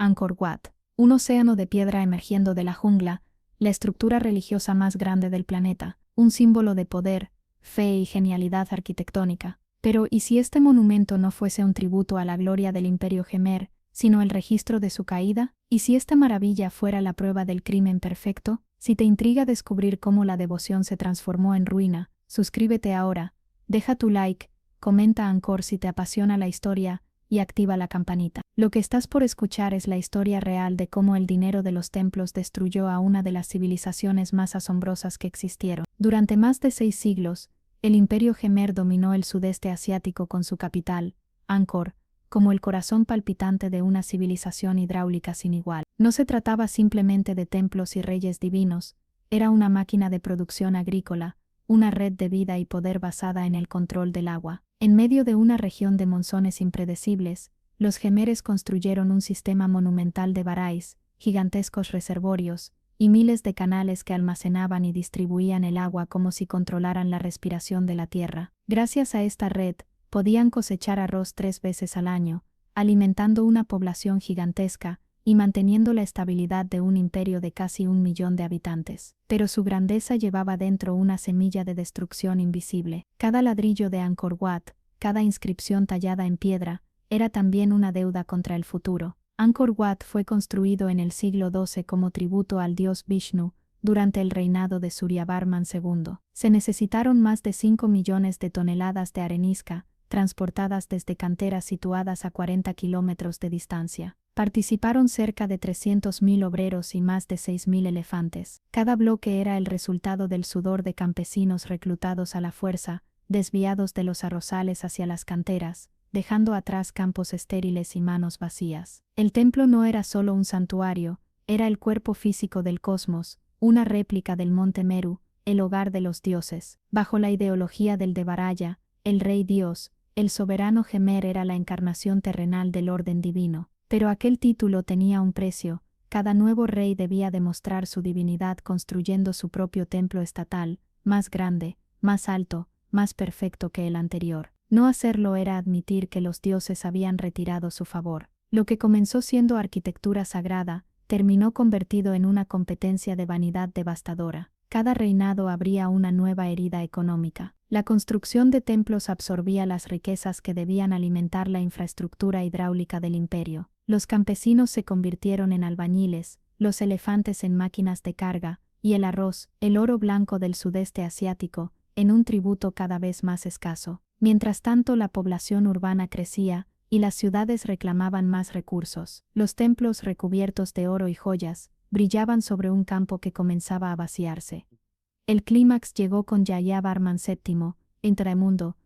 Angkor Wat, un océano de piedra emergiendo de la jungla, la estructura religiosa más grande del planeta, un símbolo de poder, fe y genialidad arquitectónica. Pero, ¿y si este monumento no fuese un tributo a la gloria del Imperio Khmer, sino el registro de su caída? ¿Y si esta maravilla fuera la prueba del crimen perfecto? Si te intriga descubrir cómo la devoción se transformó en ruina, suscríbete ahora, deja tu like, comenta Angkor si te apasiona la historia, y activa la campanita. Lo que estás por escuchar es la historia real de cómo el dinero de los templos destruyó a una de las civilizaciones más asombrosas que existieron. Durante más de 6 siglos, el Imperio Khmer dominó el sudeste asiático con su capital, Angkor, como el corazón palpitante de una civilización hidráulica sin igual. No se trataba simplemente de templos y reyes divinos, era una máquina de producción agrícola, una red de vida y poder basada en el control del agua. En medio de una región de monzones impredecibles, los Khmeres construyeron un sistema monumental de barais, gigantescos reservorios, y miles de canales que almacenaban y distribuían el agua como si controlaran la respiración de la tierra. Gracias a esta red, podían cosechar arroz 3 veces al año, alimentando una población gigantesca y manteniendo la estabilidad de un imperio de casi 1 millón de habitantes. Pero su grandeza llevaba dentro una semilla de destrucción invisible. Cada ladrillo de Angkor Wat, cada inscripción tallada en piedra, era también una deuda contra el futuro. Angkor Wat fue construido en el siglo XII como tributo al dios Vishnu, durante el reinado de Suryavarman II. Se necesitaron más de 5 millones de toneladas de arenisca, transportadas desde canteras situadas a 40 kilómetros de distancia. Participaron cerca de 300.000 obreros y más de 6.000 elefantes. Cada bloque era el resultado del sudor de campesinos reclutados a la fuerza, desviados de los arrozales hacia las canteras, dejando atrás campos estériles y manos vacías. El templo no era solo un santuario, era el cuerpo físico del cosmos, una réplica del monte Meru, el hogar de los dioses. Bajo la ideología del Devaraya, el rey dios, el soberano Khmer era la encarnación terrenal del orden divino. Pero aquel título tenía un precio, cada nuevo rey debía demostrar su divinidad construyendo su propio templo estatal, más grande, más alto, más perfecto que el anterior. No hacerlo era admitir que los dioses habían retirado su favor. Lo que comenzó siendo arquitectura sagrada, terminó convertido en una competencia de vanidad devastadora. Cada reinado abría una nueva herida económica. La construcción de templos absorbía las riquezas que debían alimentar la infraestructura hidráulica del imperio. Los campesinos se convirtieron en albañiles, los elefantes en máquinas de carga, y el arroz, el oro blanco del sudeste asiático, en un tributo cada vez más escaso. Mientras tanto, la población urbana crecía, y las ciudades reclamaban más recursos. Los templos recubiertos de oro y joyas brillaban sobre un campo que comenzaba a vaciarse. El clímax llegó con Yayavarman VII, Entramundo,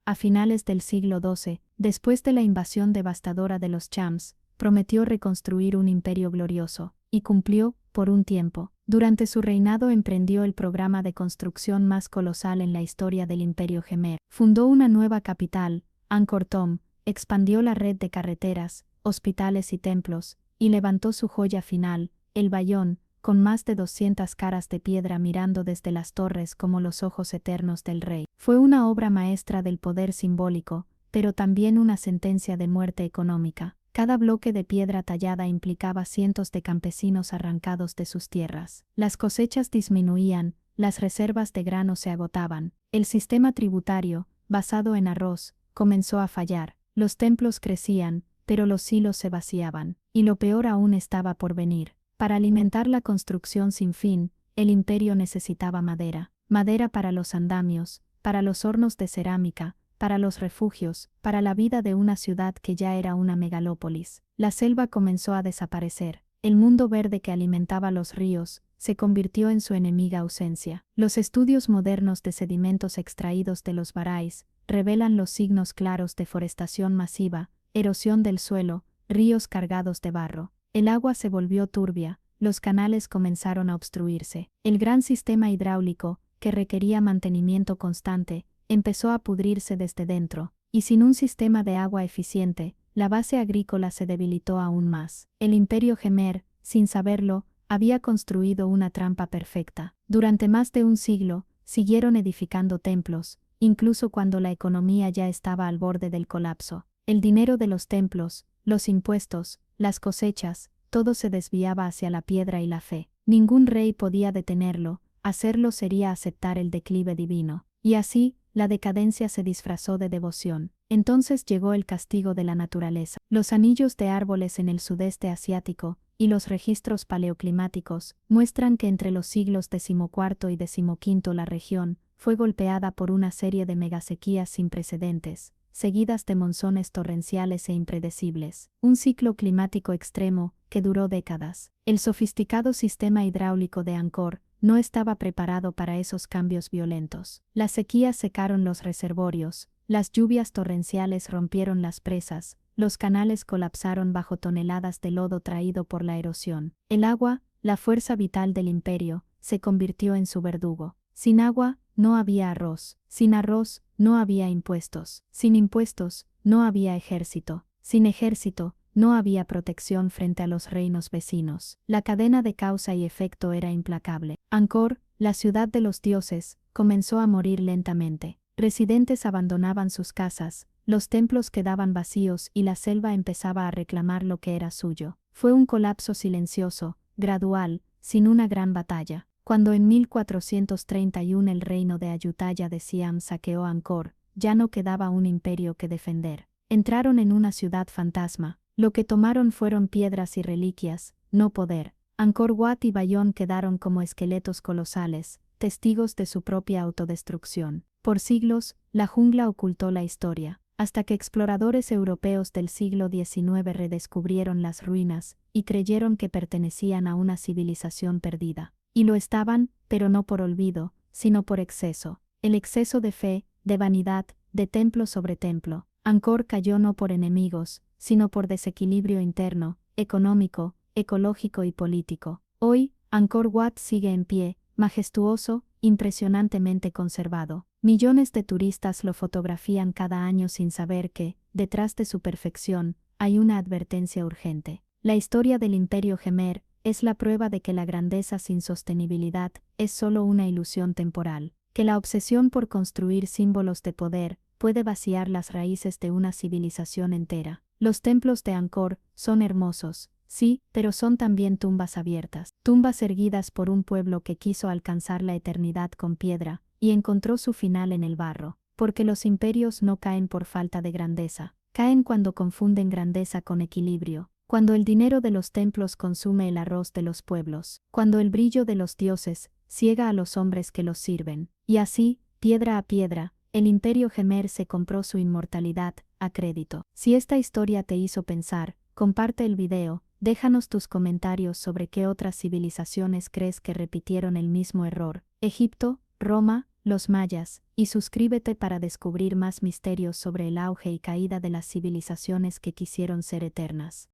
a finales del siglo XII, después de la invasión devastadora de los Chams, prometió reconstruir un imperio glorioso, y cumplió, por un tiempo. Durante su reinado emprendió el programa de construcción más colosal en la historia del Imperio Khmer. Fundó una nueva capital, Angkor Thom, expandió la red de carreteras, hospitales y templos, y levantó su joya final, el Bayón, con más de 200 caras de piedra mirando desde las torres como los ojos eternos del rey. Fue una obra maestra del poder simbólico, pero también una sentencia de muerte económica. Cada bloque de piedra tallada implicaba cientos de campesinos arrancados de sus tierras. Las cosechas disminuían, las reservas de grano se agotaban. El sistema tributario, basado en arroz, comenzó a fallar. Los templos crecían, pero los silos se vaciaban. Y lo peor aún estaba por venir. Para alimentar la construcción sin fin, el imperio necesitaba madera. Madera para los andamios, para los hornos de cerámica, para los refugios, para la vida de una ciudad que ya era una megalópolis. La selva comenzó a desaparecer. El mundo verde que alimentaba los ríos se convirtió en su enemiga ausencia. Los estudios modernos de sedimentos extraídos de los barais revelan los signos claros de forestación masiva, erosión del suelo, ríos cargados de barro. El agua se volvió turbia, los canales comenzaron a obstruirse. El gran sistema hidráulico, que requería mantenimiento constante, empezó a pudrirse desde dentro, y sin un sistema de agua eficiente, la base agrícola se debilitó aún más. El Imperio Khmer, sin saberlo, había construido una trampa perfecta. Durante más de un siglo, siguieron edificando templos, incluso cuando la economía ya estaba al borde del colapso. El dinero de los templos, los impuestos, las cosechas, todo se desviaba hacia la piedra y la fe. Ningún rey podía detenerlo, hacerlo sería aceptar el declive divino. Y así, la decadencia se disfrazó de devoción. Entonces llegó el castigo de la naturaleza. Los anillos de árboles en el sudeste asiático y los registros paleoclimáticos muestran que entre los siglos XIV y XV la región fue golpeada por una serie de megasequías sin precedentes, seguidas de monzones torrenciales e impredecibles. Un ciclo climático extremo que duró décadas. El sofisticado sistema hidráulico de Angkor no estaba preparado para esos cambios violentos. Las sequías secaron los reservorios, las lluvias torrenciales rompieron las presas, los canales colapsaron bajo toneladas de lodo traído por la erosión. El agua, la fuerza vital del imperio, se convirtió en su verdugo. Sin agua, no había arroz. Sin arroz, no había impuestos. Sin impuestos, no había ejército. Sin ejército, no había protección frente a los reinos vecinos. La cadena de causa y efecto era implacable. Angkor, la ciudad de los dioses, comenzó a morir lentamente. Residentes abandonaban sus casas, los templos quedaban vacíos y la selva empezaba a reclamar lo que era suyo. Fue un colapso silencioso, gradual, sin una gran batalla. Cuando en 1431 el reino de Ayutthaya de Siam saqueó Angkor, ya no quedaba un imperio que defender. Entraron en una ciudad fantasma. Lo que tomaron fueron piedras y reliquias, no poder. Angkor Wat y Bayón quedaron como esqueletos colosales, testigos de su propia autodestrucción. Por siglos, la jungla ocultó la historia, hasta que exploradores europeos del siglo XIX redescubrieron las ruinas y creyeron que pertenecían a una civilización perdida. Y lo estaban, pero no por olvido, sino por exceso. El exceso de fe, de vanidad, de templo sobre templo. Angkor cayó no por enemigos, sino por desequilibrio interno, económico, ecológico y político. Hoy, Angkor Wat sigue en pie, majestuoso, impresionantemente conservado. Millones de turistas lo fotografían cada año sin saber que, detrás de su perfección, hay una advertencia urgente. La historia del Imperio Khmer es la prueba de que la grandeza sin sostenibilidad es solo una ilusión temporal, que la obsesión por construir símbolos de poder puede vaciar las raíces de una civilización entera. Los templos de Angkor son hermosos, sí, pero son también tumbas abiertas, tumbas erguidas por un pueblo que quiso alcanzar la eternidad con piedra y encontró su final en el barro, porque los imperios no caen por falta de grandeza, caen cuando confunden grandeza con equilibrio, cuando el dinero de los templos consume el arroz de los pueblos, cuando el brillo de los dioses ciega a los hombres que los sirven, y así, piedra a piedra, el Imperio Khmer se compró su inmortalidad a crédito. Si esta historia te hizo pensar, comparte el video, déjanos tus comentarios sobre qué otras civilizaciones crees que repitieron el mismo error. Egipto, Roma, los mayas, y suscríbete para descubrir más misterios sobre el auge y caída de las civilizaciones que quisieron ser eternas.